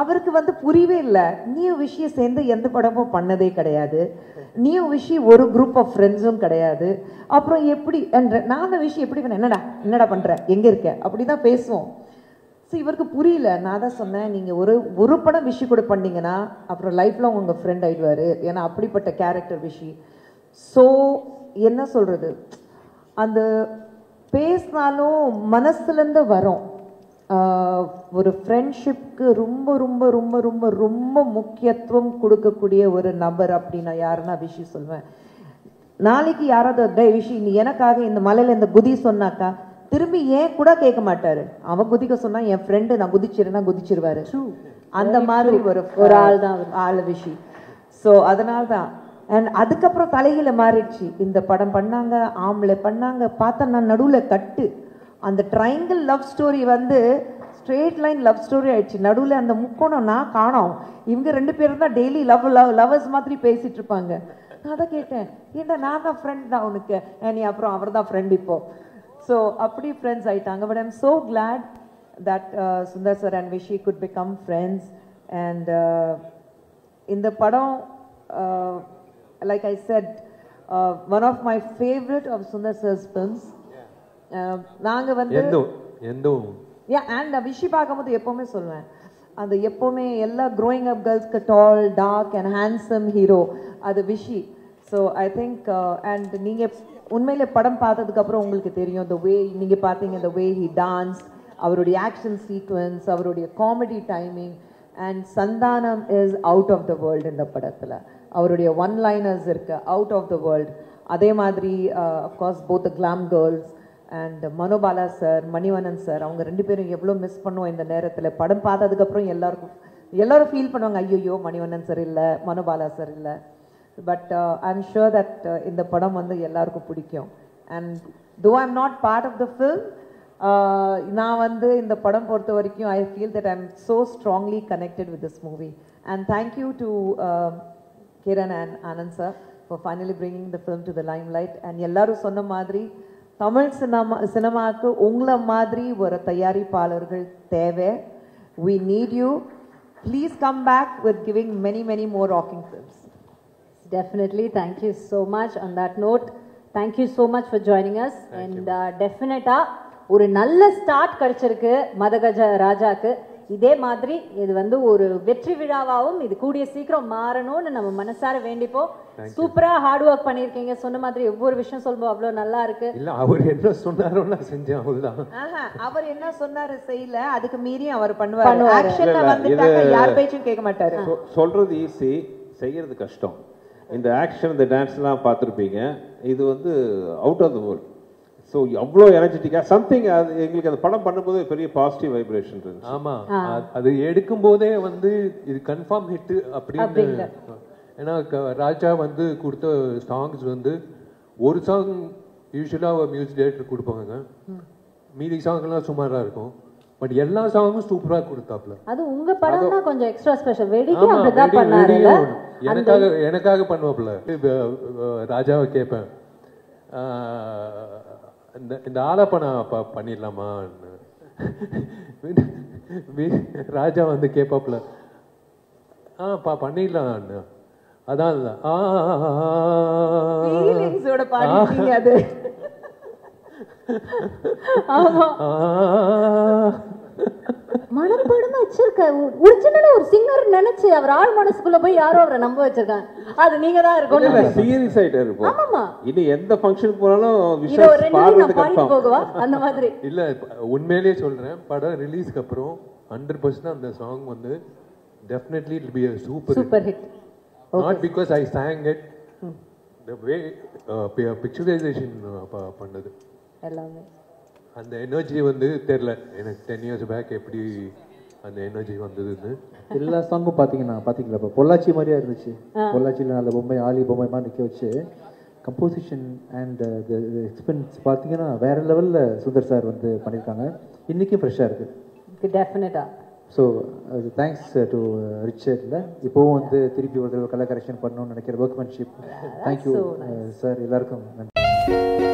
அவருக்கு வந்து புரியவே இல்லை, நீயும் விஷயம் சேர்ந்து எந்த படமும் பண்ணதே கிடையாது, நீயும் விஷயம் ஒரு குரூப் ஆஃப் ஃப்ரெண்ட்ஸும் கிடையாது, அப்புறம் எப்படி நானும் விஷயம் எப்படி என்னடா பண்ற, எங்க இருக்க, அப்படிதான் பேசுவோம். ஸோ இவருக்கு புரியல. நான் தான் சொன்னேன், நீங்கள் ஒரு படம் விஷி கூட பண்ணீங்கன்னா அப்புறம் லைஃப்ல உங்கள் ஃப்ரெண்ட் ஆயிடுவாரு, ஏன்னா அப்படிப்பட்ட கேரக்டர் விஷி. ஸோ என்ன சொல்றது, அந்த பேசினாலும் மனசுலேருந்து வரும். ஒரு ஃப்ரெண்ட்ஷிப்க்கு ரொம்ப ரொம்ப ரொம்ப ரொம்ப ரொம்ப முக்கியத்துவம் கொடுக்கக்கூடிய ஒரு நபர் அப்படின்னா யாருன்னா விஷி சொல்வேன். நாளைக்கு யாராவது விஷி நீ எனக்காக இந்த மலையில இந்த குதி சொன்னாக்கா திரும்பி ஏன் கூட கேட்க மாட்டாரு. அவன் குதிக்க சொன்னா என் ஃப்ரெண்டு நான் குதிச்சிருந்தா குதிச்சிருவாரு. அந்த மாதிரி ஒரு ஆள் தான் ஆள் விஷி. ஸோ அதனால தான். அண்ட் அதுக்கப்புறம் தலையில மாறிடுச்சு. இந்த படம் பண்ணாங்க, ஆம்பளை பண்ணாங்க, பார்த்தா நான் நடுவில் கட்டு. அந்த ட்ரையாங்கிள் லவ் ஸ்டோரி வந்து ஸ்ட்ரெயிட் லைன் லவ் ஸ்டோரி ஆயிடுச்சு. நடுவில் அந்த முக்கோணம் நான் காணோம். இவங்க 2 பேரும் தான் டெய்லி லவர்ஸ் மாதிரி பேசிட்டு இருப்பாங்க. நான் தான் கேட்டேன், ஏன்டா நான் தான் ஃப்ரெண்ட் தான் உனக்கு, நீ அப்புறம் அவர் தான் ஃப்ரெண்ட் இப்போ. ஸோ அப்படி ஃப்ரெண்ட்ஸ் ஆயிட்டாங்க. But I'm so glad that Sundar sir and Vichy good become friends. And இந்த படம் like I said, one of my favorite of Sundar Sir's films. நாங்க வந்து and விஷி பார்க்கும்போது எப்பவுமே சொல்லுவேன், அந்த எப்பவுமே எல்லா growing up girlsக்கு tall, dark and handsome hero அது Vichy. So I think and நீங்க உண்மையிலே படம் பார்த்ததுக்கு அப்புறம் உங்களுக்கு தெரியும், the way நீங்க பார்த்தீங்க, the way he danced, அவருடைய ஆக்ஷன் சீக்வன்ஸ், அவருடைய comedy timing. And Santhanam is out of the world இந்த படத்தில். அவருடைய ஒன் லைனர்ஸ் இருக்கு அவுட் ஆஃப் த வேர்ல்டு. அதே மாதிரி of course both the glam girls and Manobala sir, Manivannan sir, அவங்க 2 பேரும் எவ்வளோ மிஸ் பண்ணுவோம் இந்த நேரத்தில். படம் பார்த்ததுக்கப்புறம் எல்லாரும் ஃபீல் பண்ணுவாங்க, ஐயோ மணிவண்ணன் சார் இல்லை, மனோபாலா சார் இல்லை. But I am sure that இந்த படம் வந்து எல்லாருக்கும் பிடிக்கும். And though I am not part of the film, நான் வந்து இந்த படம் பொறுத்த வரைக்கும் I feel that I am so strongly connected with this movie. And thank you to Kiran and Anand sir for finally bringing the film to the limelight. And எல்லாரும் சொன்ன மாதிரி தமிழ் சினிமாக்கு உங்களை மாதிரி ஒரு தயாரிப்பாளர்கள் தேவை. We need you. Please come back with giving many more rocking films. Definitely. Thank you so much. On that note, thank you so much for joining us. And definitely ஒரு நல்ல ஸ்டார்ட் கிடைச்சிருக்கு மதகஜ ராஜாக்கு. இதே மாதிரி இது வந்து ஒரு வெற்றி விழாவாகவும் இது கூடிய சீக்கிரம் மாறணும்னு நம்ம மனசார வேண்டிப்போம். சூப்பரா ஹார்ட் ஒர்க் பண்ணிருக்கீங்க. சொன்ன மாதிரி ஒவ்வொரு விஷயம் சொல்லும்போது அவ்வளவு நல்லா இருக்கு. இல்ல அவர் என்ன சொன்னாரோ நான் செஞ்சேன் அவ்வளவுதான். அவர் என்ன சொன்னாரு செய்யல, அதுக்கு மீறி அவர் பண்ணுவாரு. ஆக்ஷன்ல வந்துட்டாக்க யார் பேச்சும் கேட்க மாட்டாரு. சொல்றது ஈஸி, செய்யறது கஷ்டம். இந்த ஆக்ஷன் இந்த டான்ஸ்லாம் பார்த்துருப்பீங்க, இது வந்து out of the world. So அவ்வளோ எனர்ஜெட்டிக்காக சம்திங் அது எங்களுக்கு அந்த படம் பண்ணும்போது பெரிய பாசிட்டிவ் வைப்ரேஷன் இருந்துச்சு. ஆமாம், அது எடுக்கும் போதே வந்து இது கன்ஃபார்ம் ஹிட் அப்படின்னு. ஏன்னா ராஜா வந்து கொடுத்த சாங்ஸ் வந்து ஒரு சாங் யூஸ்வலாக மியூசிக் டைரக்டர் கொடுப்பாங்க, மீதி சாங்லாம் சுமாராக இருக்கும். பட் எல்லா சாங்கும் சூப்பராக கொடுத்தாப்ல. அது உங்க படம் தான் கொஞ்சம் எக்ஸ்ட்ரா ஸ்பெஷல். வெடிக்கு அப்படிதான் பண்ணாரு. எனக்காக பண்ணுவாப்ல. ராஜாவை கேட்பேன், இந்த ஆலாப்பனை பண்ணிடலாமா? ராஜா வந்து கேட்பாப்ல, பண்ணிடலாம். அதான் அது மனப்பாடமா வச்சிருக்க ஒரிஜினலா ஒரு சிங்கர் நினைச்சு அவர் ஆள் மனசுக்குள்ள போய் யாரோ அவரை நம்ப வச்சிருக்காங்க. அது நீங்க தான் இருக்கணும். சீரியஸ் ஆயிட்டே இருப்போம். ஆமாமா, இது எந்த ஃபங்க்ஷனுக்கு போனாலும் விஷஸ் பாடுறது கன்ஃபார்ம் போகுவா அந்த மாதிரி. இல்ல உண்மையிலேயே சொல்றேன், படம் ரிலீஸ்க்கு அப்புறம் 100% அந்த சாங் வந்து definitely it will be a super hit. Not because I sang it, the way picturization பண்ணது எல்லாமே அந்த எனர்ஜி வந்து தெரியல எனக்கு 10 years பேக் எப்படி அந்த எனர்ஜி வந்ததுன்னு. எல்லா சாங்கும் பார்த்தீங்களா? இப்போ பொள்ளாச்சி மாதிரியா இருந்துச்சு. பொள்ளாச்சியில் நல்ல பொம்மை ஆலி பொம்மை மாதிரி நிற்க வச்சு கம்போசிஷன் அண்ட் எக்ஸ்பென்ஸ் பார்த்தீங்கன்னா வேற லெவலில் சுந்தர் சார் வந்து பண்ணியிருக்காங்க. இன்றைக்கும் ஃப்ரெஷ்ஷாக இருக்குது. டெஃபினட்டாக. ஸோ தேங்க்ஸ் டு ரிச்சர்டில் இப்போவும் வந்து திருப்பி ஒரு தடவை கலர் கரெக்ஷன் பண்ணணும்னு நினைக்கிற ஒர்க்மேன்ஷிப். தேங்க்யூ சார், எல்லாருக்கும் நன்றி.